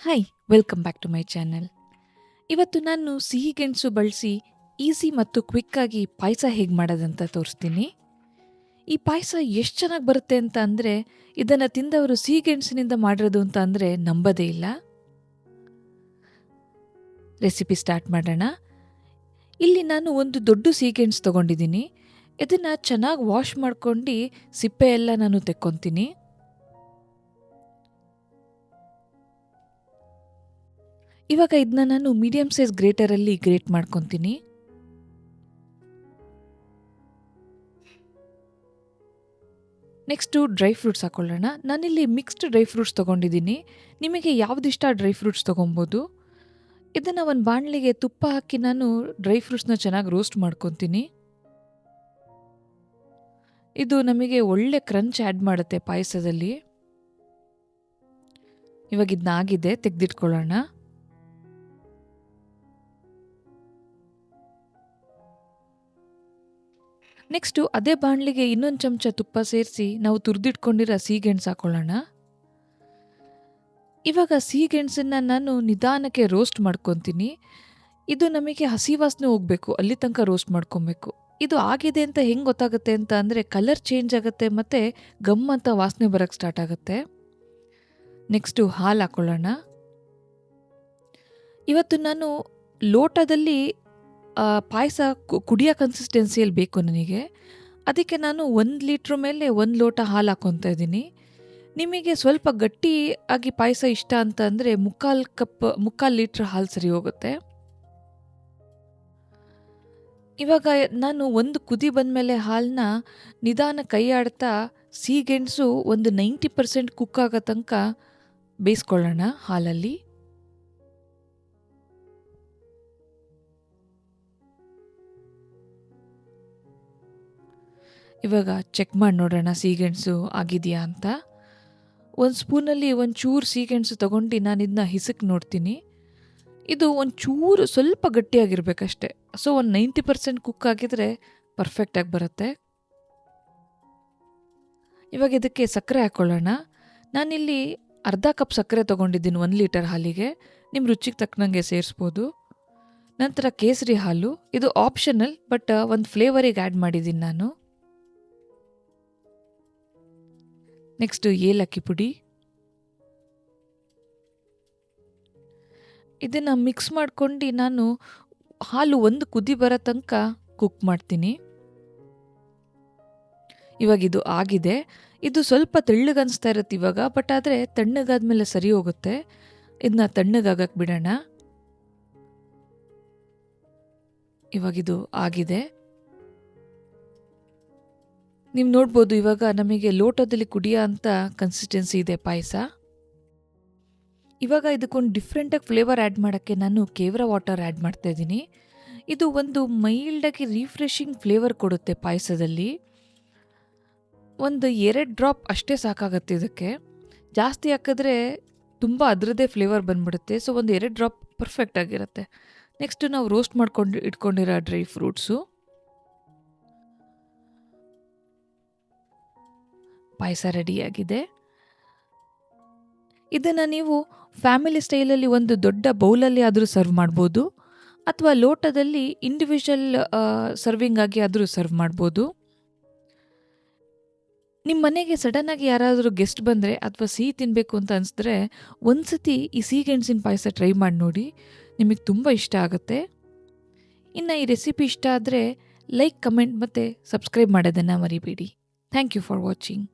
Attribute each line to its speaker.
Speaker 1: Hi welcome back to my channel. ಇವತ್ತು ನಾನು ಸಿಹಿ ಗೆಣಸು ಬಳಸಿ ಈಸಿ ಮತ್ತು ಕ್ವಿಕ್ಕಾಗಿ ಪಾಯಸ ಹೇಗೆ ಮಾಡೋದಂತ ತೋರಿಸ್ತೀನಿ. ಈ ಪಾಯಸ ಎಷ್ಟು ಚೆನ್ನಾಗಿ ಬರುತ್ತೆ ಅಂತ ಅಂದರೆ ಇದನ್ನು ತಿಂದವರು ಸಿಹಿ ಗೆಣಸಿನಿಂದ ಮಾಡಿರೋದು ಅಂತ ಅಂದರೆ ನಂಬೋದೇ ಇಲ್ಲ. ರೆಸಿಪಿ ಸ್ಟಾರ್ಟ್ ಮಾಡೋಣ. ಇಲ್ಲಿ ನಾನು ಒಂದು ದೊಡ್ಡ ಸಿಹಿ ಗೆಣಸು ತೊಗೊಂಡಿದ್ದೀನಿ. ಇದನ್ನು ಚೆನ್ನಾಗಿ ವಾಶ್ ಮಾಡ್ಕೊಂಡು ಸಿಪ್ಪೆ ಎಲ್ಲ ನಾನು ತೆಕ್ಕೊತೀನಿ. ಇವಾಗ ಇದನ್ನ ನಾನು ಮೀಡಿಯಂ ಸೈಜ್ ಗ್ರೇಟರಲ್ಲಿ ಗ್ರೇಟ್ ಮಾಡ್ಕೊತೀನಿ. ನೆಕ್ಸ್ಟು ಡ್ರೈ ಫ್ರೂಟ್ಸ್ ಹಾಕೊಳ್ಳೋಣ. ನಾನಿಲ್ಲಿ ಮಿಕ್ಸ್ಡ್ ಡ್ರೈ ಫ್ರೂಟ್ಸ್ ತೊಗೊಂಡಿದ್ದೀನಿ. ನಿಮಗೆ ಯಾವುದಿಷ್ಟ ಡ್ರೈ ಫ್ರೂಟ್ಸ್ ತೊಗೊಬೋದು. ಇದನ್ನು ಒಂದು ಬಾಣಲಿಗೆ ತುಪ್ಪ ಹಾಕಿ ನಾನು ಡ್ರೈ ಫ್ರೂಟ್ಸ್ನ ಚೆನ್ನಾಗಿ ರೋಸ್ಟ್ ಮಾಡ್ಕೊತೀನಿ. ಇದು ನಮಗೆ ಒಳ್ಳೆ ಕ್ರಂಚ್ ಆ್ಯಡ್ ಮಾಡುತ್ತೆ ಪಾಯಸದಲ್ಲಿ. ಇವಾಗ ಇದನ್ನ ಆಗಿದೆ, ತೆಗೆದಿಟ್ಕೊಳ್ಳೋಣ. ನೆಕ್ಸ್ಟು ಅದೇ ಬಾಣಲಿಗೆ ಇನ್ನೊಂದು ಚಮಚ ತುಪ್ಪ ಸೇರಿಸಿ ನಾವು ತುರಿದಿಟ್ಕೊಂಡಿರೋ ಸಿಹಿಗೆಣಸು ಹಾಕೊಳ್ಳೋಣ. ಇವಾಗ ಸಿಹಿಗೆಣಸನ್ನು ನಾನು ನಿಧಾನಕ್ಕೆ ರೋಸ್ಟ್ ಮಾಡ್ಕೊತೀನಿ. ಇದು ನಮಗೆ ಹಸಿ ವಾಸನೆ ಹೋಗಬೇಕು, ಅಲ್ಲಿ ತನಕ ರೋಸ್ಟ್ ಮಾಡ್ಕೊಬೇಕು. ಇದು ಆಗಿದೆ ಅಂತ ಹೆಂಗೆ ಗೊತ್ತಾಗುತ್ತೆ ಅಂತ ಅಂದರೆ ಕಲರ್ ಚೇಂಜ್ ಆಗುತ್ತೆ ಮತ್ತು ಗಮ್ ಅಂತ ವಾಸನೆ ಬರೋಕ್ಕೆ ಸ್ಟಾರ್ಟ್ ಆಗುತ್ತೆ. ನೆಕ್ಸ್ಟು ಹಾಲು ಹಾಕೊಳ್ಳೋಣ. ಇವತ್ತು ನಾನು ಲೋಟದಲ್ಲಿ ಪಾಯಸ ಕುಡಿಯೋ ಕನ್ಸಿಸ್ಟೆನ್ಸಿಯಲ್ಲಿ ಬೇಕು ನನಗೆ. ಅದಕ್ಕೆ ನಾನು 1 ಲೀಟ್ರ್ ಮೇಲೆ 1 ಲೋಟ ಹಾಲು ಹಾಕ್ಕೊತಾ ಇದ್ದೀನಿ. ನಿಮಗೆ ಸ್ವಲ್ಪ ಗಟ್ಟಿಯಾಗಿ ಪಾಯಸ ಇಷ್ಟ ಅಂತ ಅಂದರೆ 3/4 ಲೀಟ್ರ್ ಹಾಲು ಸರಿ ಹೋಗುತ್ತೆ. ಇವಾಗ ನಾನು ಒಂದು ಕುದಿ ಬಂದಮೇಲೆ ಹಾಲನ್ನ ನಿಧಾನ ಕೈ ಆಡ್ತಾ ಸಿಹಿಗೆಣಸು ಒಂದು 90% ಕುಕ್ ಆಗೋ ತನಕ ಬೇಯಿಸ್ಕೊಳ್ಳೋಣ ಹಾಲಲ್ಲಿ. ಇವಾಗ ಚೆಕ್ ಮಾಡಿ ನೋಡೋಣ ಸಿಹಿಗೆಣಸು ಆಗಿದೆಯಾ ಅಂತ. ಒಂದು ಸ್ಪೂನಲ್ಲಿ ಒಂಚೂರು ಸಿಹಿಗೆಣಸು ತೊಗೊಂಡು ನಾನು ಇದನ್ನ ಹಿಸಕ್ಕೆ ನೋಡ್ತೀನಿ. ಇದು ಒಂಚೂರು ಸ್ವಲ್ಪ ಗಟ್ಟಿಯಾಗಿರ್ಬೇಕಷ್ಟೆ. ಸೊ ಒಂದು 90% ಕುಕ್ ಆಗಿದ್ರೆ ಪರ್ಫೆಕ್ಟಾಗಿ ಬರುತ್ತೆ. ಇವಾಗ ಇದಕ್ಕೆ ಸಕ್ಕರೆ ಹಾಕ್ಕೊಳ್ಳೋಣ. ನಾನಿಲ್ಲಿ ಅರ್ಧ ಕಪ್ ಸಕ್ಕರೆ ತೊಗೊಂಡಿದ್ದೀನಿ 1 ಲೀಟರ್ ಹಾಲಿಗೆ. ನಿಮ್ಮ ರುಚಿಗೆ ತಕ್ಕನಂಗೆ ಸೇರಿಸ್ಬೋದು. ನಂತರ ಕೇಸರಿ ಹಾಲು, ಇದು ಆಪ್ಷನಲ್ ಬಟ್ ಒಂದು ಫ್ಲೇವರಿಗೆ ಆ್ಯಡ್ ಮಾಡಿದ್ದೀನಿ ನಾನು. ನೆಕ್ಸ್ಟು ಏಲಕ್ಕಿ ಪುಡಿ. ಇದನ್ನು ಮಿಕ್ಸ್ ಮಾಡ್ಕೊಂಡು ನಾನು ಹಾಲು ಒಂದು ಕುದಿ ಬರೋ ತನಕ ಕುಕ್ ಮಾಡ್ತೀನಿ. ಇವಾಗ ಇದು ಆಗಿದೆ. ಇದು ಸ್ವಲ್ಪ ತೆಳ್ಳಗನ್ನಿಸ್ತಾ ಇರುತ್ತೆ ಇವಾಗ, ಬಟ್ ಆದರೆ ತಣ್ಣಗಾದ್ಮೇಲೆ ಸರಿ ಹೋಗುತ್ತೆ. ಇದನ್ನ ತಣ್ಣಗಾಗಕ್ಕೆ ಬಿಡೋಣ. ಇವಾಗಿದು ಆಗಿದೆ. ನೀವು ನೋಡ್ಬೋದು ಇವಾಗ ನಮಗೆ ಲೋಟದಲ್ಲಿ ಕುಡಿಯೋ ಅಂತ ಕನ್ಸಿಸ್ಟೆನ್ಸಿ ಇದೆ ಪಾಯಸ. ಇವಾಗ ಇದಕ್ಕೊಂದು ಡಿಫ್ರೆಂಟಾಗಿ ಫ್ಲೇವರ್ ಆ್ಯಡ್ ಮಾಡೋಕ್ಕೆ ನಾನು ಕೇವರ ವಾಟರ್ ಆ್ಯಡ್ ಮಾಡ್ತಾ ಇದ್ದೀನಿ. ಇದು ಒಂದು ಮೈಲ್ಡಾಗಿ ರಿಫ್ರೆಶಿಂಗ್ ಫ್ಲೇವರ್ ಕೊಡುತ್ತೆ ಪಾಯಸದಲ್ಲಿ. ಒಂದು 2 ಡ್ರಾಪ್ ಅಷ್ಟೇ ಸಾಕಾಗತ್ತೆ ಇದಕ್ಕೆ. ಜಾಸ್ತಿ ಹಾಕಿದ್ರೆ ತುಂಬ ಅದರದ್ದೇ ಫ್ಲೇವರ್ ಬಂದ್ಬಿಡುತ್ತೆ. ಸೊ ಒಂದು 2 ಡ್ರಾಪ್ ಪರ್ಫೆಕ್ಟ್ ಆಗಿರುತ್ತೆ. ನೆಕ್ಸ್ಟು ನಾವು ರೋಸ್ಟ್ ಮಾಡ್ಕೊಂಡು ಇಟ್ಕೊಂಡಿರೋ ಡ್ರೈ ಫ್ರೂಟ್ಸು. ಪಾಯಸ ರೆಡಿಯಾಗಿದೆ. ಇದನ್ನು ನೀವು ಫ್ಯಾಮಿಲಿ ಸ್ಟೈಲಲ್ಲಿ ಒಂದು ದೊಡ್ಡ ಬೌಲಲ್ಲಿ ಆದರೂ ಸರ್ವ್ ಮಾಡ್ಬೋದು, ಅಥವಾ ಲೋಟದಲ್ಲಿ ಇಂಡಿವಿಜುವಲ್ ಸರ್ವಿಂಗ್ ಆಗಿ ಆದರೂ ಸರ್ವ್ ಮಾಡ್ಬೋದು. ನಿಮ್ಮ ಮನೆಗೆ ಸಡನ್ನಾಗಿ ಯಾರಾದರೂ ಗೆಸ್ಟ್ ಬಂದರೆ ಅಥವಾ ಸಿಹಿ ತಿನ್ನಬೇಕು ಅಂತ ಅನಿಸಿದ್ರೆ ಒಂದ್ಸತಿ ಈ ಸಿಹಿಗೆಣಸಿನ ಪಾಯಸ ಟ್ರೈ ಮಾಡಿ ನೋಡಿ, ನಿಮಗೆ ತುಂಬ ಇಷ್ಟ ಆಗುತ್ತೆ. ಇನ್ನು ಈ ರೆಸಿಪಿ ಇಷ್ಟ ಆದರೆ ಲೈಕ್, ಕಮೆಂಟ್ ಮತ್ತು ಸಬ್ಸ್ಕ್ರೈಬ್ ಮಾಡೋದನ್ನು ಮರಿಬೇಡಿ. Thank you for watching.